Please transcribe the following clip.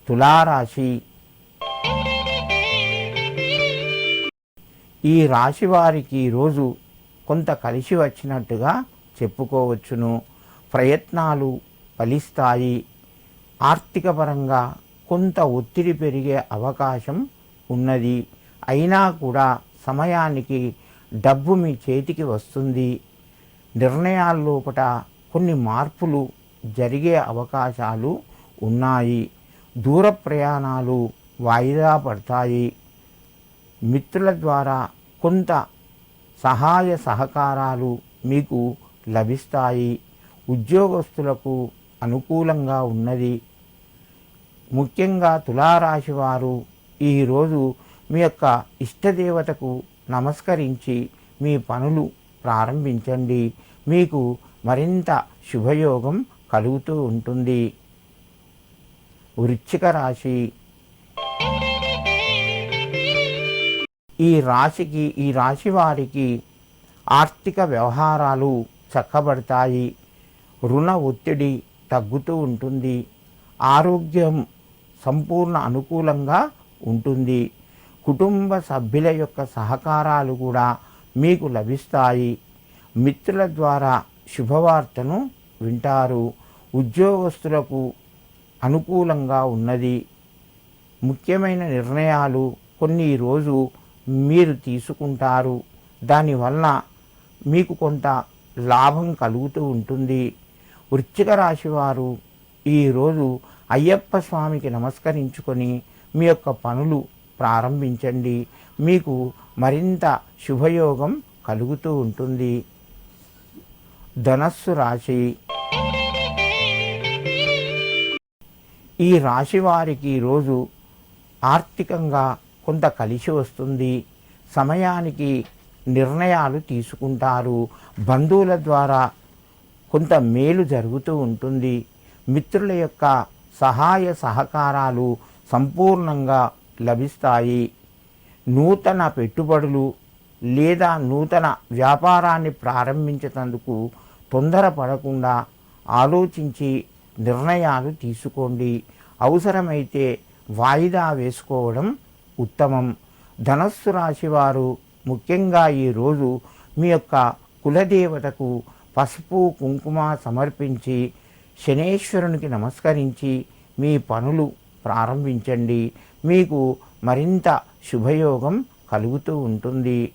తులారాశి. ఈ రాశి వారికి ఈరోజు కొంత కలిసి వచ్చినట్టుగా చెప్పుకోవచ్చును. ప్రయత్నాలు ఫలిస్తాయి. ఆర్థికపరంగా కొంత ఒత్తిడి పెరిగే అవకాశం ఉన్నది. అయినా కూడా సమయానికి డబ్బు మీ చేతికి వస్తుంది. నిర్ణయాల లోపట కొన్ని మార్పులు జరిగే అవకాశాలు ఉన్నాయి. దూర ప్రయాణాలు వాయిదా పడతాయి. మిత్రుల ద్వారా కొంత సహాయ సహకారాలు మీకు లభిస్తాయి. ఉద్యోగస్తులకు అనుకూలంగా ఉన్నది. ముఖ్యంగా తులారాశి వారు ఈరోజు మీ యొక్క ఇష్టదేవతకు నమస్కరించి మీ పనులు ప్రారంభించండి. మీకు మరింత శుభయోగం కలుగుతూ ఉంటుంది. వృశ్చిక రాశి. ఈ రాశి వారికి ఆర్థిక వ్యవహారాలు చక్కబడతాయి. రుణ ఒత్తిడి తగ్గుతూ ఉంటుంది. ఆరోగ్యం సంపూర్ణ అనుకూలంగా ఉంటుంది. కుటుంబ సభ్యుల యొక్క సహకారాలు కూడా మీకు లభిస్తాయి. మిత్రుల ద్వారా శుభవార్తను వింటారు. ఉద్యోగస్తులకు అనుకూలంగా ఉన్నది. ముఖ్యమైన నిర్ణయాలు కొన్ని రోజు మీరు తీసుకుంటారు. దానివల్ల మీకు కొంత లాభం కలుగుతూ ఉంటుంది. వృశ్చిక రాశి వారు ఈరోజు అయ్యప్ప స్వామికి నమస్కరించుకొని మీ యొక్క పనులు ప్రారంభించండి. మీకు మరింత శుభయోగం కలుగుతూ ఉంటుంది. ధనస్సు రాశి. ఈ రాశి వారికి ఈరోజు ఆర్థికంగా కొంత కలిసి వస్తుంది. సమయానికి నిర్ణయాలు తీసుకుంటారు. బంధువుల ద్వారా కొంత మేలు జరుగుతూ ఉంటుంది. మిత్రుల యొక్క సహాయ సహకారాలు సంపూర్ణంగా లభిస్తాయి. నూతన పెట్టుబడులు లేదా నూతన వ్యాపారాన్ని ప్రారంభించేందుకు తొందరపడకుండా ఆలోచించి నిర్ణయాలు తీసుకోండి. అవసరమైతే వాయిదా వేసుకోవడం ఉత్తమం. ధనస్సు రాశి వారు ముఖ్యంగా ఈరోజు మీ యొక్క కులదేవతకు పసుపు కుంకుమ సమర్పించి శనేశ్వరునికి నమస్కరించి మీ పనులు ప్రారంభించండి. మీకు మరింత శుభయోగం కలుగుతూ ఉంటుంది.